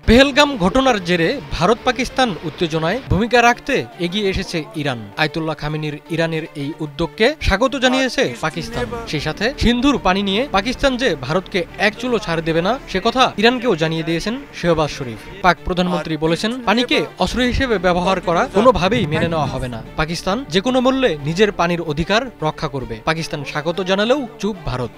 পেহেলগাম ঘটনার জেরে ভারত পাকিস্তান উত্তেজনায় ভূমিকা রাখতে এগিয়ে এসেছে ইরান। আয়াতুল্লাহ খামেনির ইরানের এই উদ্যোগকে স্বাগত জানিয়েছে পাকিস্তান। সেই সাথে সিন্ধুর পানি নিয়ে পাকিস্তান যে ভারতকে এক চুলো ছাড় দেবে না সে কথা ইরানকেও জানিয়ে দিয়েছেন শেহবাজ শরীফ। পাক প্রধানমন্ত্রী বলেছেন, পানিকে অস্ত্র হিসেবে ব্যবহার করা কোনোভাবেই মেনে নেওয়া হবে না। পাকিস্তান যে কোনো মূল্যে নিজের পানির অধিকার রক্ষা করবে। পাকিস্তান স্বাগত জানালেও চুপ ভারত।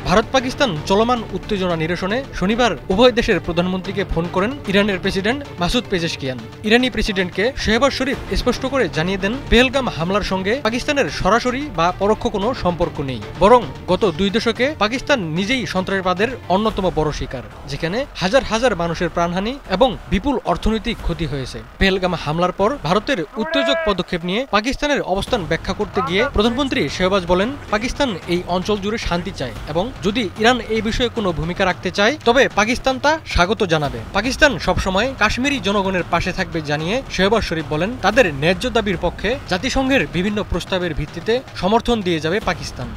ভারত পাকিস্তান চলমান উত্তেজনা নিরসনে শনিবার উভয় দেশের প্রধানমন্ত্রীকে ফোন করেন ইরানের প্রেসিডেন্ট মাসুদ পেজেশকিয়ান। ইরানি প্রেসিডেন্টকে শেহবাজ শরীফ স্পষ্ট করে জানিয়ে দেন, পেহেলগাম হামলার সঙ্গে পাকিস্তানের সরাসরি বা পরোক্ষ কোনো সম্পর্ক নেই, বরং গত 2 দশকে পাকিস্তান নিজেই সন্ত্রাসবাদের অন্যতম বড় শিকার, যেখানে হাজার হাজার মানুষের প্রাণহানি এবং বিপুল অর্থনৈতিক ক্ষতি হয়েছে। পেহেলগাম হামলার পর ভারতের উত্তেজক পদক্ষেপ নিয়ে পাকিস্তানের অবস্থান ব্যাখ্যা করতে গিয়ে প্রধানমন্ত্রী শেহবাজ বলেন, পাকিস্তান এই অঞ্চল জুড়ে শান্তি চায় এবং যদি ইরান এই বিষয়ে কোনো ভূমিকা রাখতে চায় তবে পাকিস্তান তা স্বাগত জানাবে। পাকিস্তান সবসময় কাশ্মীরি জনগণের পাশে থাকবে জানিয়ে শেহবাজ শরীফ বলেন, তাদের ন্যায্য দাবির পক্ষে জাতিসংঘের বিভিন্ন প্রস্তাবের ভিত্তিতে সমর্থন দিয়ে যাবে পাকিস্তান।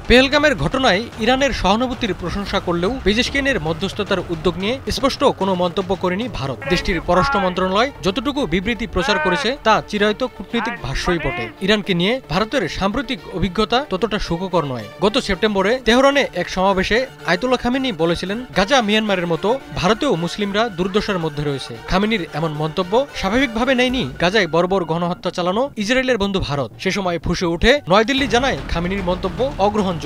পেহেলগামের ঘটনায় ইরানের সহানুভূতির প্রশংসা করলেও পেজেশকিয়ানের মধ্যস্থতার উদ্যোগ নিয়ে স্পষ্ট কোনো মন্তব্য করেনি ভারত। দেশটির পররাষ্ট্র মন্ত্রণালয় যতটুকু বিবৃতি প্রচার করেছে তা চিরায়ত কূটনৈতিক ভাষ্যই বটে। ইরানকে নিয়ে ভারতের সাম্প্রতিক অভিজ্ঞতা ততটা সুখকর নয়। গত সেপ্টেম্বরে তেহরানে এক সমাবেশে আয়াতুল্লাহ খামেনি বলেছিলেন, গাজা মিয়ানমারের মতো ভারতেও মুসলিমরা দুর্দশার মধ্যে রয়েছে। খামেনির এমন মন্তব্য স্বাভাবিকভাবে নেয়নি গাজায় বর্বর গণহত্যা চালানো ইসরায়েলের বন্ধু ভারত। সে সময় ফুঁসে উঠে নয়াদিল্লি জানায় খামেনির মন্তব্য অগ্রহণযোগ্য।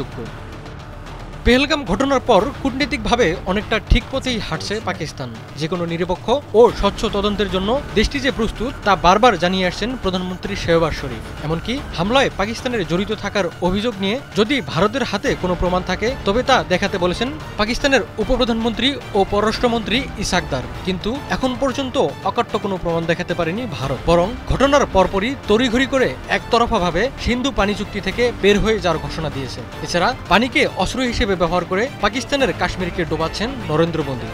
পেহেলগাম ঘটনার পর কূটনীতিকভাবে অনেকটা ঠিক পথেই হাঁটছে পাকিস্তান। যে কোনো নিরপেক্ষ ও স্বচ্ছ তদন্তের জন্য দেশটি যে প্রস্তুত তা বারবার জানিয়ে আসছেন প্রধানমন্ত্রী শেহবাজ শরীফ। এমনকি হামলায় পাকিস্তানের জড়িত থাকার অভিযোগ নিয়ে যদি ভারতের হাতে কোনো প্রমাণ থাকে তবে তা দেখাতে বলেছেন পাকিস্তানের উপপ্রধানমন্ত্রী ও পররাষ্ট্রমন্ত্রী ইসাকদার। কিন্তু এখন পর্যন্ত অকাট্য কোনো প্রমাণ দেখাতে পারেনি ভারত, বরং ঘটনার পরপরই তড়িঘড়ি করে একতরফাভাবে সিন্ধু পানি চুক্তি থেকে বের হয়ে যাওয়ার ঘোষণা দিয়েছে। এছাড়া পানিকে অস্ত্র হিসেবে ব্যবহার করে পাকিস্তানের কাশ্মীরকে ডোবাচ্ছেন নরেন্দ্র মোদী।